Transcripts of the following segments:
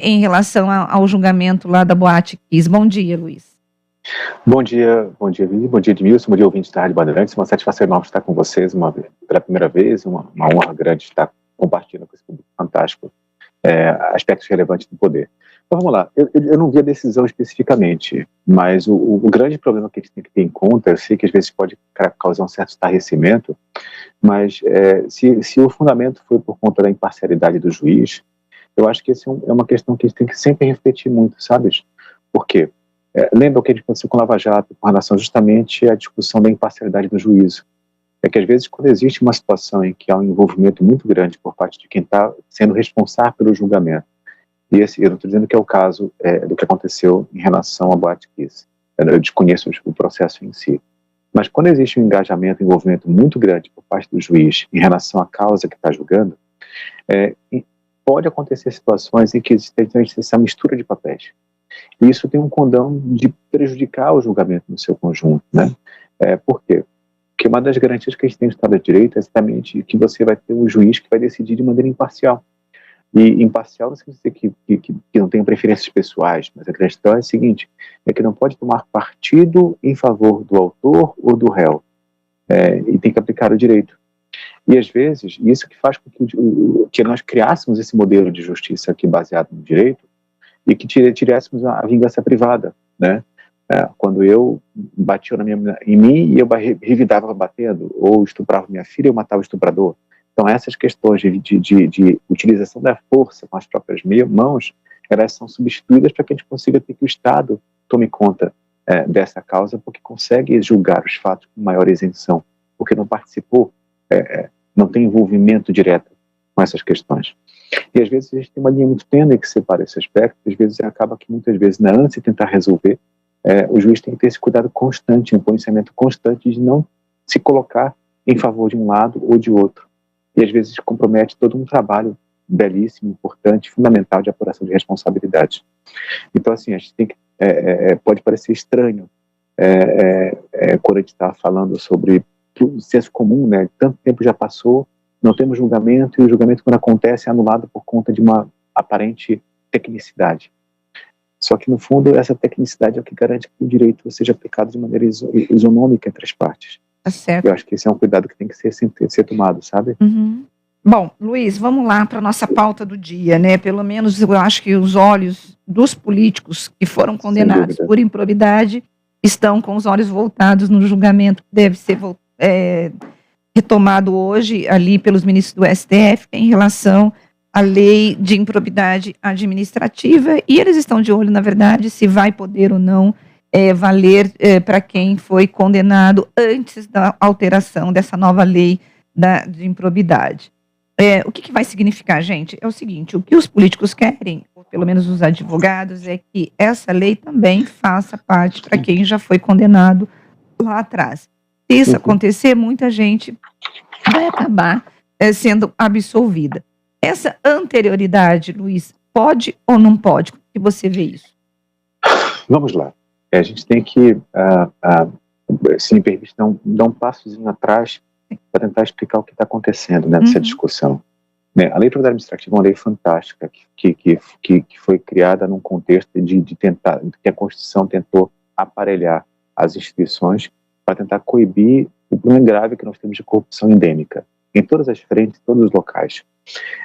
em relação ao julgamento lá da Boate Kiss. Bom dia, Luiz. Bom dia, Vivi, bom dia, Edmilson, bom dia, ouvintes da Rádio Bandeirantes. Uma satisfação enorme estar com vocês pela primeira vez, uma honra grande estar compartilhando com esse público fantástico aspectos relevantes do poder. Então vamos lá, eu não vi a decisão especificamente, mas o grande problema que a gente tem que ter em conta, eu sei que às vezes pode causar um certo estarrecimento, mas se o fundamento foi por conta da imparcialidade do juiz, eu acho que essa é uma questão que a gente tem que sempre refletir muito, sabes? Por quê? Lembra o que aconteceu com o Lava Jato, com relação justamente à discussão da imparcialidade do juízo. É que às vezes quando existe uma situação em que há um envolvimento muito grande por parte de quem está sendo responsável pelo julgamento, e eu não estou dizendo que é o caso do que aconteceu em relação à Boate Kiss, eu desconheço o processo em si, mas quando existe um engajamento, um envolvimento muito grande por parte do juiz em relação à causa que está julgando, pode acontecer situações em que existe essa mistura de papéis. E isso tem um condão de prejudicar o julgamento no seu conjunto, né? Por quê? Porque uma das garantias que a gente tem no Estado de Direito é exatamente que você vai ter um juiz que vai decidir de maneira imparcial. E imparcial não significa que não tenha preferências pessoais, mas a questão é a seguinte, é que não pode tomar partido em favor do autor ou do réu, e tem que aplicar o direito. E às vezes, isso que faz com que nós criássemos esse modelo de justiça aqui baseado no direito, e que tivéssemos a vingança privada, né? Quando eu batia em mim e eu revidava batendo, ou estuprava minha filha, eu matava o estuprador. Então essas questões de utilização da força com as próprias mãos, elas são substituídas para que a gente consiga ter que o Estado tome conta dessa causa, porque consegue julgar os fatos com maior isenção, porque não participou, não tem envolvimento direto com essas questões. E às vezes a gente tem uma linha muito tênue que separa esse aspecto, às vezes acaba que muitas vezes, na ânsia de tentar resolver, o juiz tem que ter esse cuidado constante, um policiamento constante de não se colocar em favor de um lado ou de outro. E às vezes compromete todo um trabalho belíssimo, importante, fundamental de apuração de responsabilidade. Então assim, a gente tem que, pode parecer estranho quando a gente está falando sobre o senso comum, né? Tanto tempo já passou, não temos julgamento, e o julgamento, quando acontece, é anulado por conta de uma aparente tecnicidade. Só que, no fundo, essa tecnicidade é o que garante que o direito seja aplicado de maneira isonômica entre as partes. Tá certo. Eu acho que esse é um cuidado que tem que ser tomado, sabe? Uhum. Bom, Luiz, vamos lá para a nossa pauta do dia, né? Pelo menos eu acho que os olhos dos políticos que foram condenados por improbidade estão com os olhos voltados no julgamento que deve ser retomado hoje ali pelos ministros do STF em relação à lei de improbidade administrativa, e eles estão de olho, na verdade, se vai poder ou não valer para quem foi condenado antes da alteração dessa nova lei de improbidade. O que vai significar, gente? É o seguinte, o que os políticos querem, ou pelo menos os advogados, é que essa lei também faça parte para quem já foi condenado lá atrás. Se isso acontecer, muita gente vai acabar sendo absolvida. Essa anterioridade, Luiz, pode ou não pode? Como que você vê isso? Vamos lá. A gente tem que, se me permite, dar um passozinho atrás para tentar explicar o que está acontecendo nessa discussão. A lei de improbidade administrativa é uma lei fantástica que foi criada num contexto de tentar, que a Constituição tentou aparelhar as instituições para tentar coibir o problema grave que nós temos de corrupção endêmica, em todas as frentes, em todos os locais.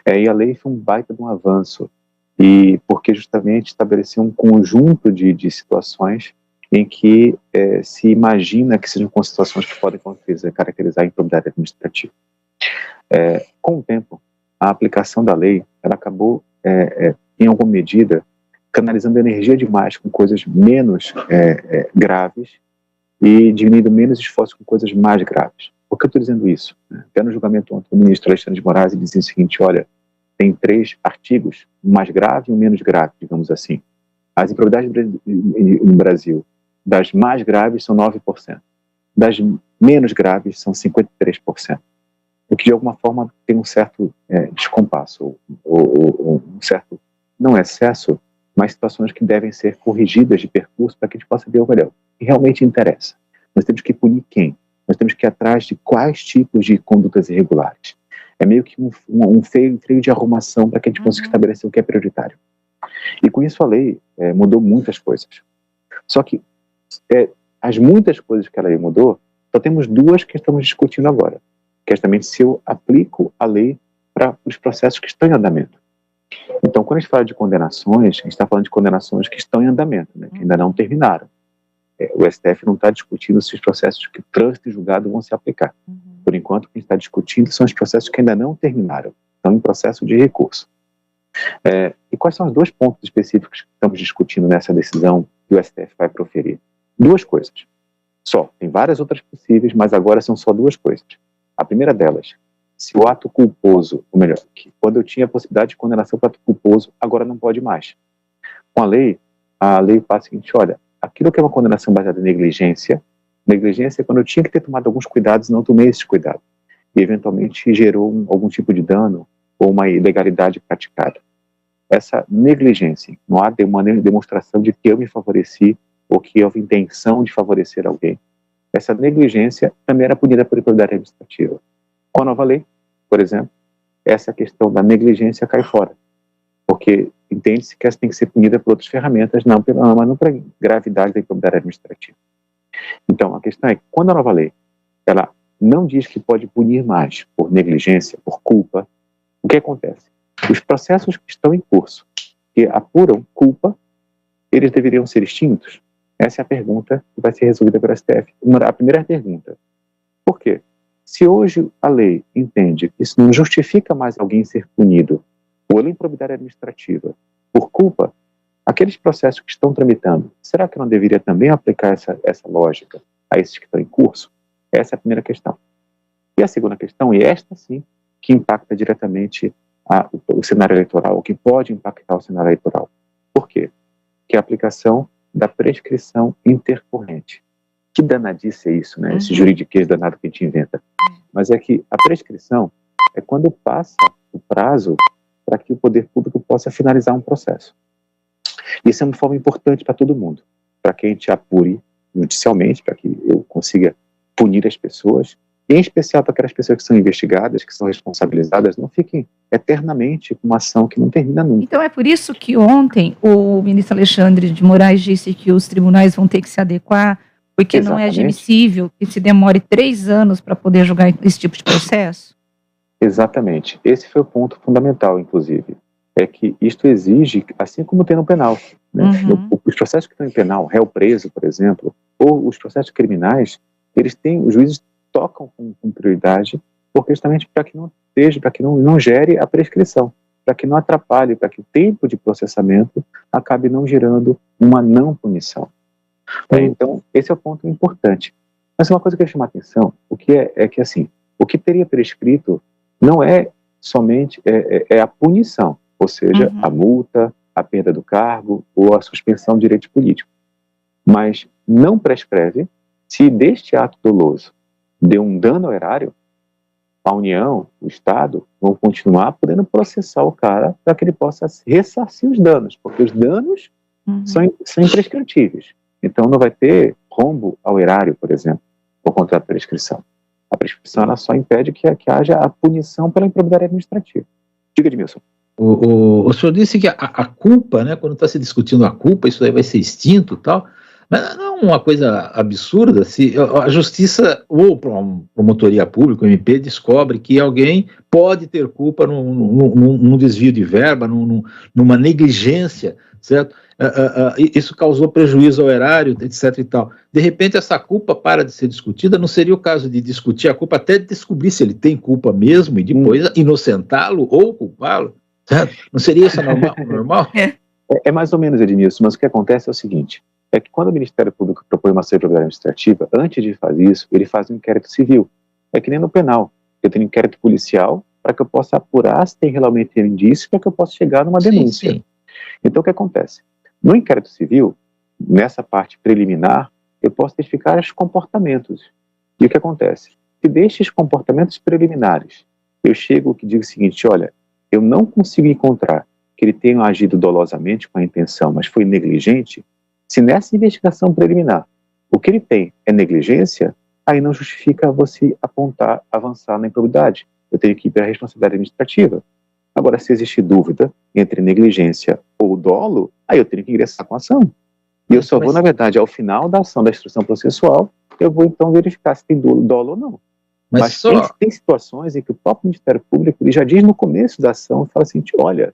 E a lei foi um baita de um avanço, e porque justamente estabeleceu um conjunto de situações em que se imagina que sejam situações que podem caracterizar a improbidade administrativa. Com o tempo, a aplicação da lei, ela acabou, em alguma medida, canalizando energia demais com coisas menos graves, e diminuindo menos esforço com coisas mais graves. Por que eu estou dizendo isso? Até no julgamento ontem, o ministro Alexandre de Moraes dizia o seguinte, olha, tem 3 artigos, um mais grave e um menos grave, digamos assim. As improbidades no Brasil, das mais graves são 9%, das menos graves são 53%. O que de alguma forma tem um certo descompasso, ou um certo, não excesso, mas situações que devem ser corrigidas de percurso para que a gente possa ver o que realmente interessa. Nós temos que punir quem? Nós temos que ir atrás de quais tipos de condutas irregulares. É meio que um freio de arrumação para que a gente consiga estabelecer o que é prioritário. E com isso a lei mudou muitas coisas. Só que as muitas coisas que a lei mudou, só temos duas que estamos discutindo agora, que é justamente se eu aplico a lei para os processos que estão em andamento. Então, quando a gente fala de condenações, a gente está falando de condenações que estão em andamento, né, que ainda não terminaram. O STF não está discutindo se os processos que trânsito e julgado vão se aplicar. Por enquanto, o que a gente está discutindo são os processos que ainda não terminaram, estão em processo de recurso. E quais são os dois pontos específicos que estamos discutindo nessa decisão que o STF vai proferir? Duas coisas. Só. Tem várias outras possíveis, mas agora são só duas coisas. A primeira delas, se o ato culposo, ou melhor, que quando eu tinha a possibilidade de condenação para ato culposo, agora não pode mais. Com a lei faz o seguinte, olha, aquilo que é uma condenação baseada em negligência é quando eu tinha que ter tomado alguns cuidados e não tomei esses cuidados. E eventualmente gerou algum tipo de dano ou uma ilegalidade praticada. Essa negligência, não há uma demonstração de que eu me favoreci ou que houve intenção de favorecer alguém. Essa negligência também era punida por improbidade administrativa. Com a nova lei, por exemplo, essa questão da negligência cai fora, porque entende-se que essa tem que ser punida por outras ferramentas, mas não pela gravidade da improbidade administrativa. Então, a questão é que quando a nova lei, ela não diz que pode punir mais por negligência, por culpa, o que acontece? Os processos que estão em curso, que apuram culpa, eles deveriam ser extintos? Essa é a pergunta que vai ser resolvida pelo STF. A primeira pergunta, por quê? Se hoje a lei entende que isso não justifica mais alguém ser punido por improbidade administrativa, por culpa, aqueles processos que estão tramitando, será que não deveria também aplicar essa lógica a esses que estão em curso? Essa é a primeira questão. E a segunda questão, e esta sim, que impacta diretamente o cenário eleitoral, o que pode impactar o cenário eleitoral. Por quê? Que é a aplicação da prescrição intercorrente. Que danadice é isso, né? Esse juridiquês danado que a gente inventa. Mas é que a prescrição é quando passa o prazo para que o poder público possa finalizar um processo. Isso é uma forma importante para todo mundo, para que a gente apure judicialmente, para que eu consiga punir as pessoas, e em especial para aquelas pessoas que são investigadas, que são responsabilizadas, não fiquem eternamente com uma ação que não termina nunca. Então é por isso que ontem o ministro Alexandre de Moraes disse que os tribunais vão ter que se adequar, porque não é admissível que se demore 3 anos para poder julgar esse tipo de processo? Exatamente. Esse foi o ponto fundamental, inclusive. É que isto exige, assim como tem no penal, né? Os processos que estão em penal, réu preso, por exemplo, ou os processos criminais, os juízes tocam com prioridade, porque justamente para que não gere a prescrição, para que não atrapalhe, para que o tempo de processamento acabe não gerando uma não punição. Então, esse é o ponto importante. Mas uma coisa que eu chamo a atenção, é que assim, o que teria prescrito não é somente a punição, ou seja, a multa, a perda do cargo ou a suspensão do direito político. Mas não prescreve se deste ato doloso deu um dano ao erário, a União, o Estado, vão continuar podendo processar o cara para que ele possa ressarcir os danos, porque os danos são imprescritíveis. Então não vai ter rombo ao erário, por exemplo, por conta da prescrição. A prescrição ela só impede que haja a punição pela improbidade administrativa. Diga, Edmilson. O senhor disse que a culpa, né, quando está se discutindo a culpa, isso aí vai ser extinto e tal, mas não é uma coisa absurda se a justiça ou a promotoria pública, o MP, descobre que alguém pode ter culpa num desvio de verba, numa negligência, certo? Isso causou prejuízo ao erário, etc. e tal. De repente, essa culpa para de ser discutida, não seria o caso de discutir a culpa até descobrir se ele tem culpa mesmo e depois inocentá-lo ou culpá-lo? Certo? Não seria isso normal? É mais ou menos, Edmilson, mas o que acontece é o seguinte, é que quando o Ministério Público propõe uma ação de improbidade administrativa, antes de fazer isso, ele faz um inquérito civil. É que nem no penal. Eu tenho um inquérito policial para que eu possa apurar se tem realmente indício para que eu possa chegar numa denúncia. Sim. Então, o que acontece? No inquérito civil, nessa parte preliminar, eu posso identificar os comportamentos. E o que acontece? Se destes comportamentos preliminares, eu chego e digo o seguinte, olha, eu não consigo encontrar que ele tenha agido dolosamente com a intenção, mas foi negligente. Se nessa investigação preliminar o que ele tem é negligência, aí não justifica você avançar na improbidade. Eu tenho que ir para a responsabilidade administrativa. Agora, se existe dúvida entre negligência ou dolo, aí eu tenho que ingressar com a ação. E eu só vou, na verdade, ao final da ação da instrução processual, eu vou então verificar se tem dolo ou não. Mas tem situações em que o próprio Ministério Público ele já diz no começo da ação, fala assim, olha,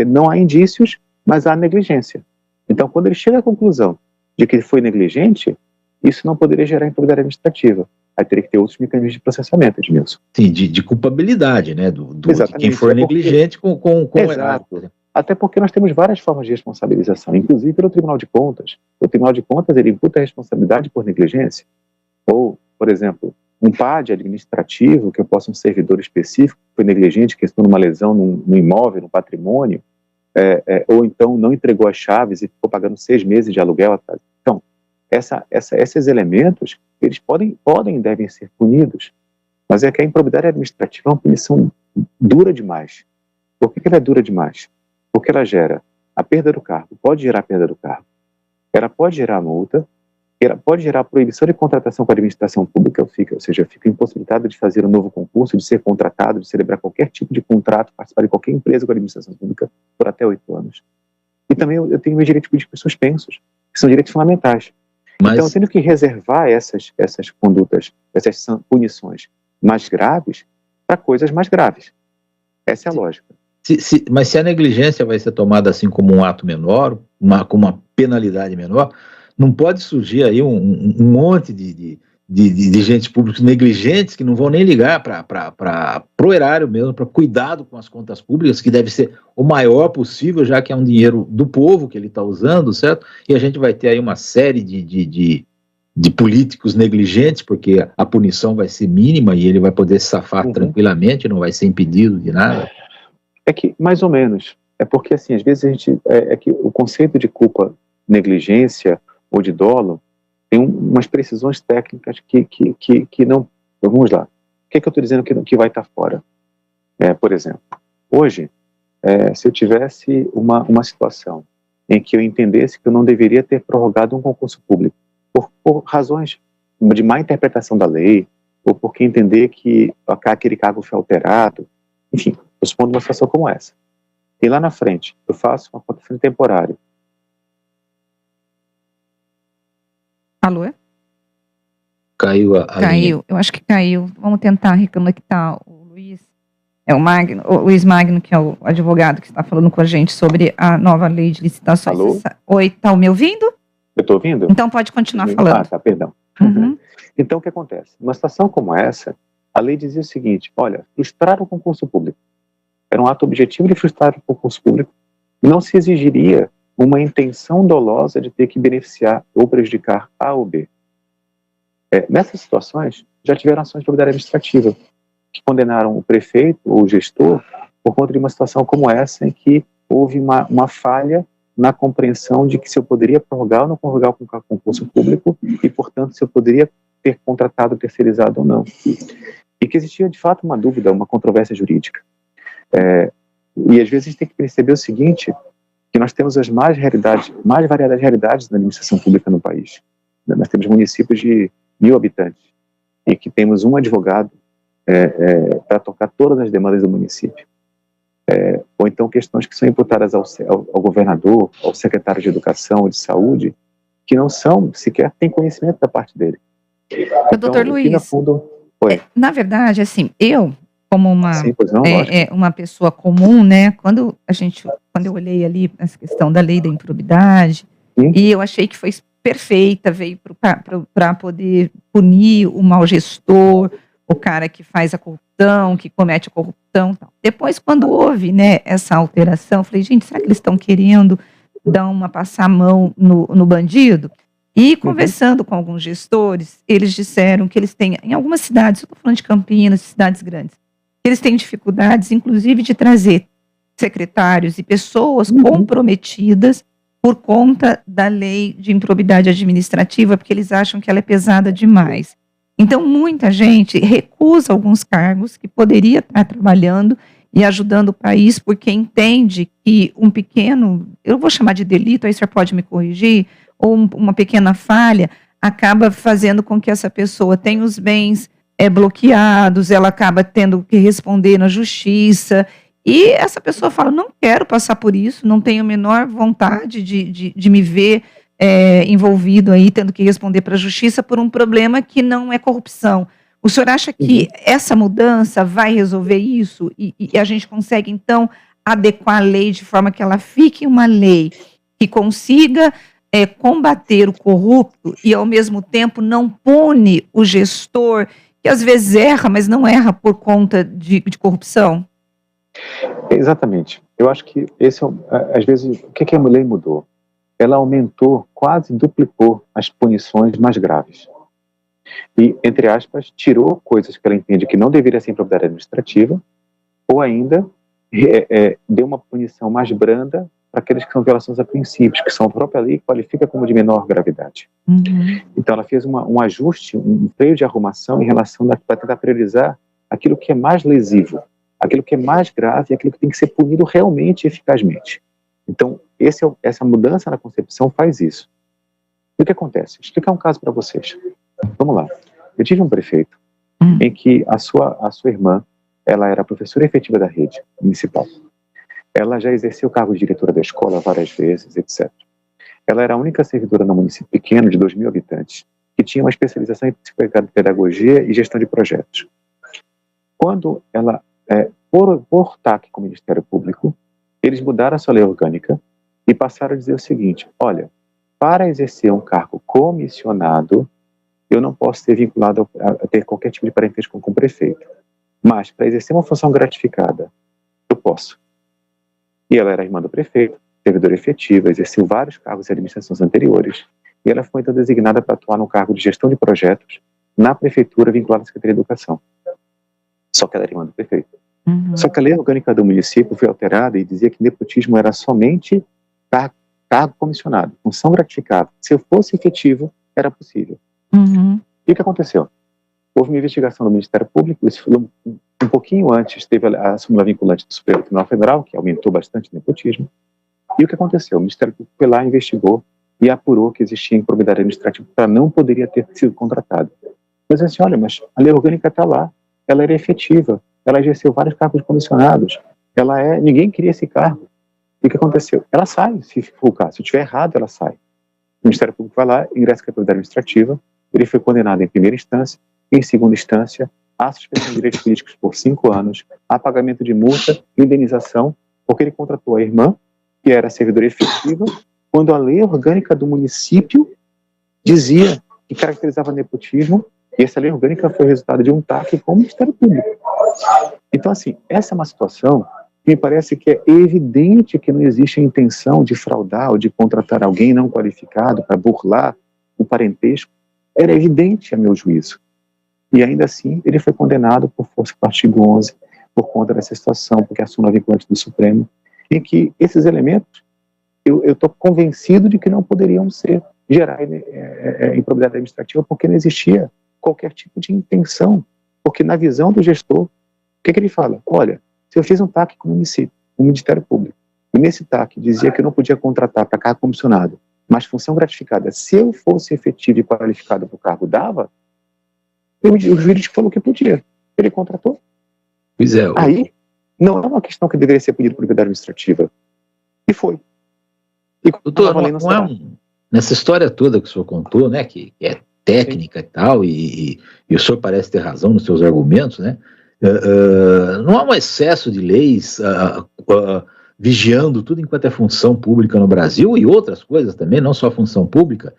não há indícios, mas há negligência. Então, quando ele chega à conclusão de que ele foi negligente, isso não poderia gerar improbidade administrativa. Aí teria que ter outros mecanismos de processamento, Edmilson. Sim, de culpabilidade, né? De quem for negligente com o errado. Até porque nós temos várias formas de responsabilização, inclusive pelo Tribunal de Contas. O Tribunal de Contas, ele imputa a responsabilidade por negligência. Ou, por exemplo, um PAD administrativo, que eu possa um servidor específico que foi negligente, que estou numa lesão no imóvel, no patrimônio, ou então não entregou as chaves e ficou pagando 6 meses de aluguel atrás. Então, esses elementos, eles podem e devem ser punidos, mas é que a improbidade administrativa é uma punição dura demais. Por que ela é dura demais? Porque ela gera a perda do cargo, pode gerar a perda do cargo, ela pode gerar a multa, ela pode gerar a proibição de contratação com a administração pública, ou seja, fica impossibilitado de fazer um novo concurso, de ser contratado, de celebrar qualquer tipo de contrato, participar de qualquer empresa com a administração pública por até 8 anos. E também eu tenho meu direito de suspensos, que são direitos fundamentais. Então eu tenho que reservar essas condutas, essas punições mais graves para coisas mais graves. Essa é a lógica. Mas se a negligência vai ser tomada assim como um ato menor, com uma penalidade menor, não pode surgir aí um monte de agentes públicos negligentes que não vão nem ligar para o erário mesmo, para cuidado com as contas públicas, que deve ser o maior possível, já que é um dinheiro do povo que ele está usando, certo? E a gente vai ter aí uma série de políticos negligentes, porque a punição vai ser mínima e ele vai poder se safar tranquilamente, não vai ser impedido de nada. É que, mais ou menos, é porque assim, às vezes a gente, é que o conceito de culpa, negligência ou de dolo tem umas precisões técnicas que não, vamos lá, o que eu estou dizendo que vai estar fora? Por exemplo, hoje, se eu tivesse uma situação em que eu entendesse que eu não deveria ter prorrogado um concurso público, por razões de má interpretação da lei, ou porque entender que aquele cargo foi alterado, enfim, estou supondo uma situação como essa. E lá na frente, eu faço uma contratação temporária. Alô? Caiu a Caiu, eu acho que caiu. Vamos tentar reconectar o Luiz. O Luiz Magno, que é o advogado que está falando com a gente sobre a nova lei de licitações. Alô? Oi, está me ouvindo? Eu estou ouvindo? Então pode continuar falando. Tá, perdão. Então o que acontece? Numa situação como essa, a lei dizia o seguinte, olha, frustrar o concurso público. Era um ato objetivo de frustrar o concurso público. Não se exigiria uma intenção dolosa de ter que beneficiar ou prejudicar A ou B. Nessas situações, já tiveram ações de improbidade administrativa, que condenaram o prefeito ou o gestor por conta de uma situação como essa, em que houve uma falha na compreensão de que se eu poderia prorrogar ou não prorrogar o concurso público e, portanto, se eu poderia ter contratado terceirizado ou não. E que existia, de fato, uma dúvida, uma controvérsia jurídica. E, às vezes, a gente tem que perceber o seguinte, que nós temos as mais variadas realidades da administração pública no país. Nós temos municípios de 1.000 habitantes e que temos um advogado para tocar todas as demandas do município. Ou então questões que são imputadas ao governador, ao secretário de Educação ou de Saúde, que não são, sequer têm conhecimento da parte dele. Então, doutor Luiz, no fundo, na verdade, assim, eu, como uma pessoa comum, né, quando eu olhei ali essa questão da lei da improbidade, e eu achei que foi perfeita, veio para poder punir o mau gestor, o cara que faz a corrupção, que comete a corrupção. Tal. Depois, quando houve, né, essa alteração, eu falei, gente, será que eles estão querendo passar a mão no bandido? E conversando com alguns gestores, eles disseram que eles têm, em algumas cidades, eu estou falando de Campinas, cidades grandes, eles têm dificuldades, inclusive, de trazer secretários e pessoas comprometidas por conta da lei de improbidade administrativa, porque eles acham que ela é pesada demais. Então, muita gente recusa alguns cargos que poderia estar trabalhando e ajudando o país, porque entende que um pequeno, eu vou chamar de delito, aí o senhor pode me corrigir, ou uma pequena falha, acaba fazendo com que essa pessoa tenha os bens bloqueados, ela acaba tendo que responder na justiça, e essa pessoa fala, não quero passar por isso, não tenho a menor vontade de me ver envolvido aí, tendo que responder para a justiça por um problema que não é corrupção. O senhor acha que essa mudança vai resolver isso? E a gente consegue, então, adequar a lei de forma que ela fique uma lei que consiga combater o corrupto e, ao mesmo tempo, não pune o gestor, que às vezes erra, mas não erra por conta de corrupção? Exatamente. Eu acho que às vezes, o que a lei mudou? Ela aumentou, quase duplicou as punições mais graves. E, entre aspas, tirou coisas que ela entende que não deveria ser improbidade administrativa, ou ainda deu uma punição mais branda para aqueles que são violações a princípios, que são a própria lei qualifica como de menor gravidade. Então, ela fez um ajuste, um freio de arrumação em relação para tentar priorizar aquilo que é mais lesivo, aquilo que é mais grave, aquilo que tem que ser punido realmente e eficazmente. Então, essa mudança na concepção faz isso. E o que acontece? Vou explicar um caso para vocês. Vamos lá. Eu tive um prefeito em que a sua irmã, ela era professora efetiva da rede municipal. Ela já exerceu o cargo de diretora da escola várias vezes, etc. Ela era a única servidora no município pequeno, de 2.000 habitantes, que tinha uma especialização em pedagogia e gestão de projetos. Quando ela, por TAC com o Ministério Público, eles mudaram a sua lei orgânica e passaram a dizer o seguinte: olha, para exercer um cargo comissionado, eu não posso ser vinculado a ter qualquer tipo de parentesco com o prefeito. Mas, para exercer uma função gratificada, eu posso. E ela era irmã do prefeito, servidora efetiva, exerceu vários cargos em administrações anteriores, e ela foi então designada para atuar no cargo de gestão de projetos na prefeitura vinculada à Secretaria de Educação. Só que ela era irmã do prefeito. Só que a lei orgânica do município foi alterada e dizia que nepotismo era somente cargo comissionado, função gratificada. Se eu fosse efetivo, era possível. E o que aconteceu? Houve uma investigação do Ministério Público, isso foi um pouquinho antes, teve a súmula vinculante do Supremo Tribunal Federal, que aumentou bastante o nepotismo. E o que aconteceu? O Ministério Público foi lá, investigou e apurou que existia improbidade administrativa para não poderia ter sido contratado. Mas assim, olha, mas a lei orgânica está lá, ela era efetiva, ela exerceu vários cargos de comissionados, ninguém queria esse cargo. E o que aconteceu? Ela sai, se for o caso. Se estiver errado, ela sai. O Ministério Público vai lá, ingressa com a improbidade administrativa, ele foi condenado em primeira instância, em segunda instância, a suspensão de direitos políticos por 5 anos, a pagamento de multa, indenização, porque ele contratou a irmã, que era servidora efetiva, quando a lei orgânica do município dizia que caracterizava nepotismo, e essa lei orgânica foi resultado de um TAC com o Ministério Público. Então, assim, essa é uma situação que me parece que é evidente que não existe a intenção de fraudar ou de contratar alguém não qualificado para burlar o parentesco. Era evidente, a meu juízo. E ainda assim, ele foi condenado por força do artigo 11, por conta dessa situação, porque é a súmula vinculante do Supremo, em que esses elementos, eu estou convencido de que não poderiam gerar improbidade administrativa, porque não existia qualquer tipo de intenção. Porque na visão do gestor, o que ele fala? Olha, se eu fiz um TAC com o município, com o Ministério Público, e nesse TAC dizia que eu não podia contratar para cargo comissionado, mas função gratificada, se eu fosse efetivo e qualificado para o cargo, dava, o jurídico falou que podia. Ele contratou. Pois é. Aí, não é uma questão que deveria ser pedida por propriedade administrativa. E foi. E doutor, nessa história toda que o senhor contou, né, que é técnica Sim. e tal, e o senhor parece ter razão nos seus argumentos, né, não há um excesso de leis vigiando tudo enquanto é função pública no Brasil e outras coisas também, não só a função pública.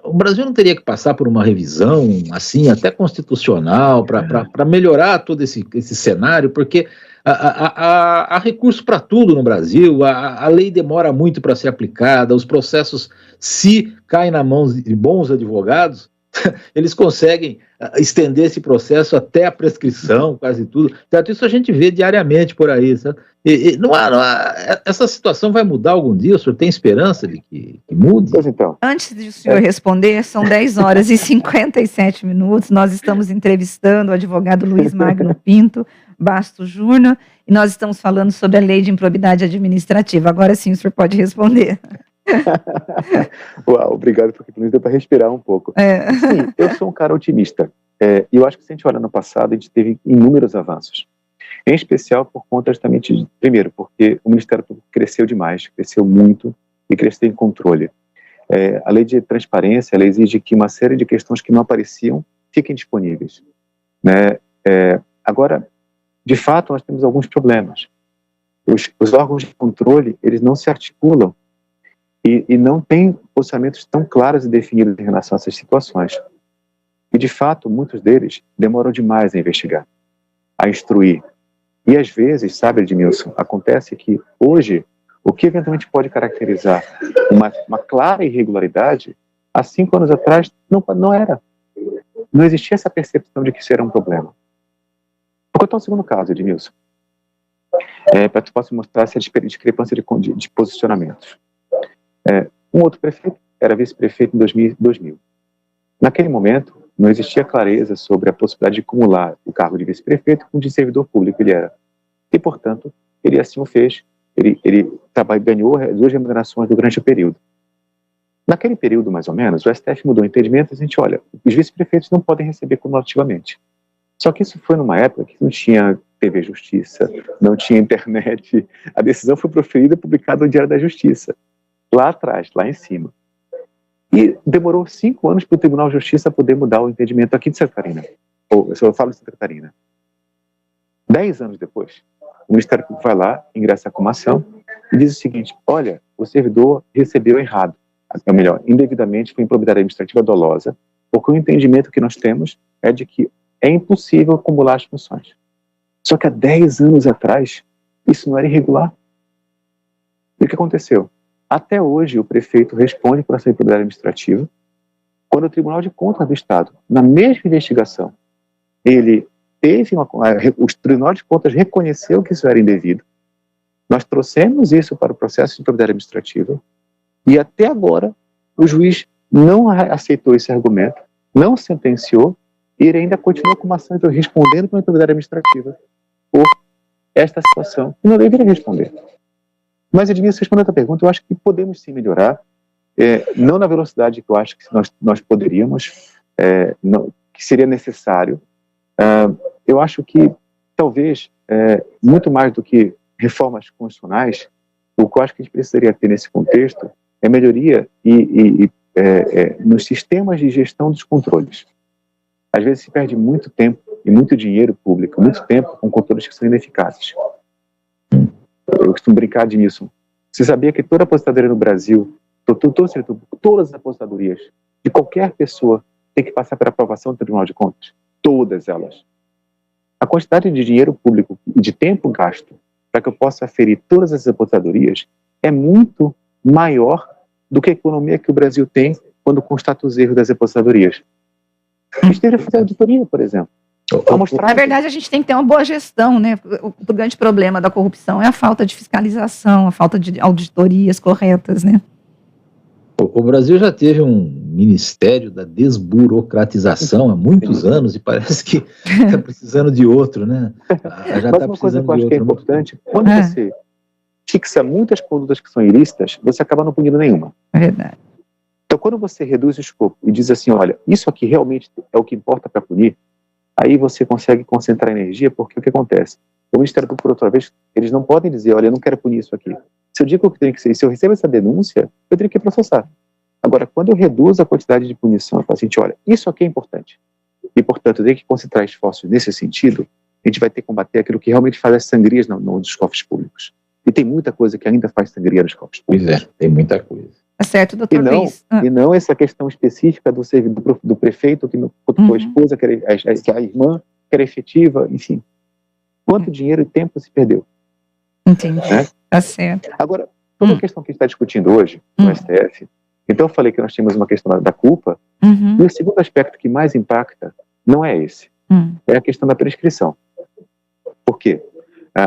O Brasil não teria que passar por uma revisão, assim, até constitucional, para melhorar todo esse cenário, porque há recurso para tudo no Brasil, a lei demora muito para ser aplicada, os processos, se caem na mão de bons advogados, eles conseguem estender esse processo até a prescrição, quase tudo. Certo? Isso a gente vê diariamente por aí. Certo? E não há, essa situação vai mudar algum dia? O senhor tem esperança de que mude? Pois então. Antes de o senhor responder, são 10 horas e 57 minutos. Nós estamos entrevistando o advogado Luiz Magno Pinto Bastos Júnior e nós estamos falando sobre a lei de improbidade administrativa. Agora sim o senhor pode responder. Uau, obrigado, porque nos deu para respirar um pouco. Sim, eu sou um cara otimista. E eu acho que se a gente olha no passado, a gente teve inúmeros avanços. Em especial por conta justamente primeiro, porque o Ministério Público cresceu demais, cresceu muito e cresceu em controle. A lei de transparência, ela exige que uma série de questões que não apareciam fiquem disponíveis, né? Agora, de fato, nós temos alguns problemas. Os órgãos de controle, eles não se articulam e não têm posicionamentos tão claros e definidos em relação a essas situações. E, de fato, muitos deles demoram demais a investigar, a instruir. E, às vezes, sabe, Edmilson, acontece que, hoje, o que eventualmente pode caracterizar uma clara irregularidade, há 5 anos atrás, não era. Não existia essa percepção de que isso era um problema. Vou contar um segundo caso, Edmilson, para que eu possa mostrar essa discrepância de posicionamentos. Um outro prefeito era vice-prefeito em 2000. Naquele momento, não existia clareza sobre a possibilidade de acumular o cargo de vice-prefeito com o de servidor público ele era. E, portanto, ele assim o fez. Ele ganhou 2 remunerações durante o período. Naquele período, mais ou menos, o STF mudou o entendimento e a gente, olha, os vice-prefeitos não podem receber cumulativamente. Só que isso foi numa época que não tinha TV Justiça, não tinha internet. A decisão foi proferida e publicada no Diário da Justiça, lá atrás, lá em cima. E demorou 5 anos para o Tribunal de Justiça poder mudar o entendimento aqui de Santa Catarina. Eu falo de Santa Catarina. 10 anos depois, o Ministério Público vai lá, ingressa com uma ação e diz o seguinte: olha, o servidor recebeu errado, ou melhor, indevidamente, foi improbidade administrativa dolosa, porque o entendimento que nós temos é de que é impossível acumular as funções. Só que há 10 anos atrás, isso não era irregular. E o que aconteceu? Até hoje, o prefeito responde por essa improbidade administrativa, quando o Tribunal de Contas do Estado, na mesma investigação, o Tribunal de Contas reconheceu que isso era indevido. Nós trouxemos isso para o processo de improbidade administrativa e até agora o juiz não aceitou esse argumento, não sentenciou e ele ainda continua com uma ação respondendo por improbidade administrativa por esta situação e não deveria responder. Mas, Edmilson, respondendo a tua pergunta, eu acho que podemos sim melhorar, não na velocidade que eu acho que nós poderíamos, que seria necessário. Eu acho que, talvez, muito mais do que reformas constitucionais, o que eu acho que a gente precisaria ter nesse contexto é melhoria nos sistemas de gestão dos controles. Às vezes se perde muito tempo e muito dinheiro público, muito tempo com controles que são ineficazes. Eu costumo brincar disso. Você sabia que toda aposentadoria no Brasil, todas as aposentadorias de qualquer pessoa tem que passar pela aprovação do Tribunal de Contas? Todas elas. A quantidade de dinheiro público e de tempo gasto para que eu possa aferir todas as aposentadorias é muito maior do que a economia que o Brasil tem quando constata os erros das aposentadorias. A gente deveria fazer auditoria, por exemplo. Na verdade, a gente tem que ter uma boa gestão, né? O grande problema da corrupção é a falta de fiscalização, a falta de auditorias corretas, né? O Brasil já teve um Ministério da Desburocratização há muitos anos e parece que está precisando de outro, né? Já mas uma coisa que eu acho que é importante, quando você fixa muitas condutas que são ilícitas, você acaba não punindo nenhuma. É verdade. Então, quando você reduz o escopo e diz assim, olha, isso aqui realmente é o que importa para punir, aí você consegue concentrar energia, porque o que acontece? O Ministério Público, por outra vez, eles não podem dizer, olha, eu não quero punir isso aqui. Se eu digo o que tem que ser, se eu recebo essa denúncia, eu tenho que processar. Agora, quando eu reduzo a quantidade de punição, eu falo assim, olha, isso aqui é importante. E, portanto, eu tenho que concentrar esforços nesse sentido, a gente vai ter que combater aquilo que realmente faz as sangrias nos cofres públicos. E tem muita coisa que ainda faz sangria nos cofres públicos. Pois é, tem muita coisa. Tá certo, doutor Luiz. E não essa questão específica do prefeito, que a esposa, que a irmã, que era efetiva, enfim. Quanto dinheiro e tempo se perdeu? Entendi, tá certo. Agora, toda a questão que a gente está discutindo hoje, no STF, então eu falei que nós tínhamos uma questão da culpa, e o segundo aspecto que mais impacta não é esse, é a questão da prescrição. Por quê?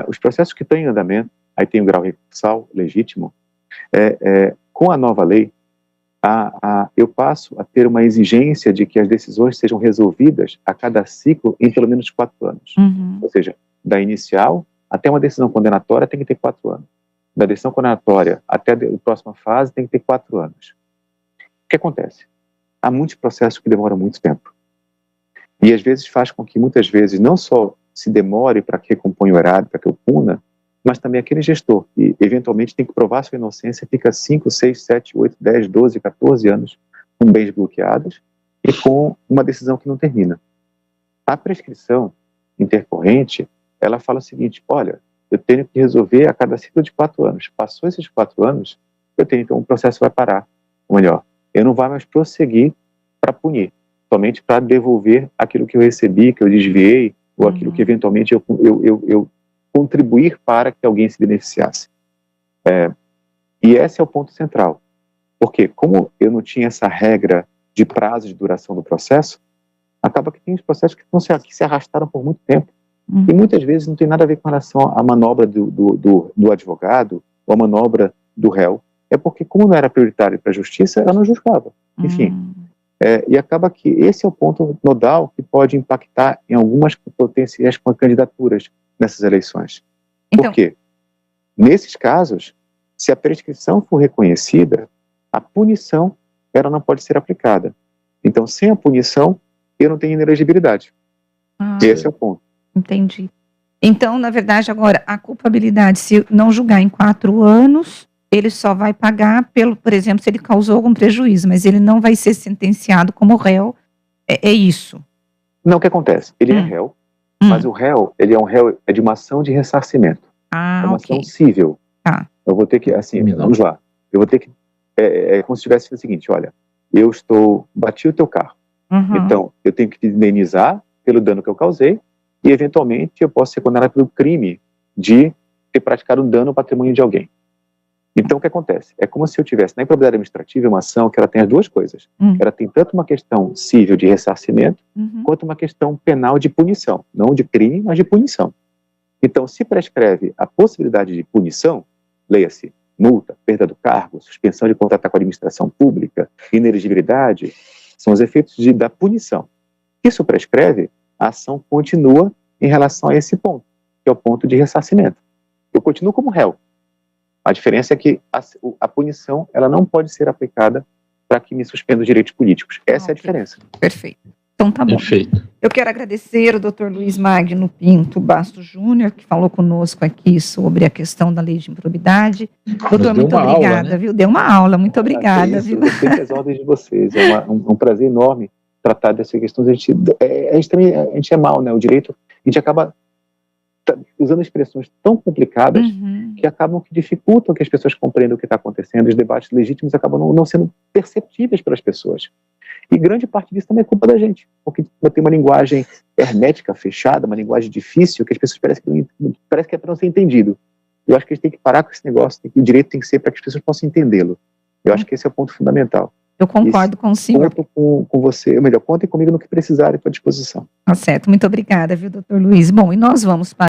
Os processos que estão em andamento, aí tem o grau recursal legítimo, com a nova lei, eu passo a ter uma exigência de que as decisões sejam resolvidas a cada ciclo em pelo menos 4 anos. Ou seja, da inicial até uma decisão condenatória tem que ter 4 anos. Da decisão condenatória até a próxima fase tem que ter 4 anos. O que acontece? Há muitos processos que demoram muito tempo. E às vezes faz com que muitas vezes não só se demore para que recomponha o erário, para que eu puna, mas também aquele gestor que eventualmente tem que provar sua inocência, fica 5, 6, 7, 8, 10, 12, 14 anos com bens bloqueados e com uma decisão que não termina. A prescrição intercorrente, ela fala o seguinte: olha, eu tenho que resolver a cada ciclo de 4 anos. Passou esses 4 anos, então o processo vai parar. Ou melhor, eu não vou mais prosseguir para punir, somente para devolver aquilo que eu recebi, que eu desviei, ou aquilo que eventualmente eu contribuir para que alguém se beneficiasse. E esse é o ponto central. Porque como eu não tinha essa regra de prazo de duração do processo, acaba que tem os processos que se arrastaram por muito tempo. E muitas vezes não tem nada a ver com relação à manobra do advogado ou a manobra do réu. É porque, como não era prioritário para a justiça, ela não julgava. Enfim, e acaba que esse é o ponto nodal que pode impactar em algumas potenciais candidaturas nessas eleições. Então, Por quê? Nesses casos, se a prescrição for reconhecida, a punição ela não pode ser aplicada. Então, sem a punição, eu não tenho inelegibilidade. Esse é o ponto. Entendi. Então, na verdade, agora, a culpabilidade, se não julgar em 4 anos, ele só vai pagar por exemplo, se ele causou algum prejuízo, mas ele não vai ser sentenciado como réu. É isso. Não, o que acontece? Ele é réu, mas o réu, ele é um réu de uma ação de ressarcimento. É uma ação cível. Tá. Eu vou ter que, assim, vamos lá. Eu vou ter que, como se tivesse o seguinte: olha, bati o teu carro. Então, eu tenho que te indenizar pelo dano que eu causei e, eventualmente, eu posso ser condenado pelo crime de ter praticado um dano ao patrimônio de alguém. Então, o que acontece? É como se eu tivesse, na improbidade administrativa, uma ação que ela tem as duas coisas. Ela tem tanto uma questão cível de ressarcimento, quanto uma questão penal de punição. Não de crime, mas de punição. Então, se prescreve a possibilidade de punição, leia-se multa, perda do cargo, suspensão de contratar com a administração pública, inelegibilidade, são os efeitos da punição. Isso prescreve, a ação continua em relação a esse ponto, que é o ponto de ressarcimento. Eu continuo como réu. A diferença é que a punição ela não pode ser aplicada para que me suspenda os direitos políticos. Essa é a diferença. Perfeito. Então tá bom. Perfeito. Eu quero agradecer o Dr. Luiz Magno Pinto Bastos Júnior, que falou conosco aqui sobre a questão da lei de improbidade. Doutor, muito obrigada, aula, né? Viu? Deu uma aula, muito obrigada. Viu? Eu tenho as ordens de vocês. É um prazer enorme tratar dessa questão. A gente é mal, né? O direito, a gente acaba usando expressões tão complicadas que acabam que dificultam que as pessoas compreendam o que está acontecendo. Os debates legítimos acabam não sendo perceptíveis pelas pessoas. E grande parte disso também é culpa da gente, porque tem uma linguagem hermética, fechada, uma linguagem difícil, que as pessoas parece que é para não ser entendido. Eu acho que a gente tem que parar com esse negócio, o direito tem que ser para que as pessoas possam entendê-lo. Eu acho que esse é o ponto fundamental. Eu concordo com o senhor. Conto com você, ou melhor, contem comigo no que precisarem, estou à disposição. Tá certo, muito obrigada, viu, doutor Luiz? Bom, e nós vamos para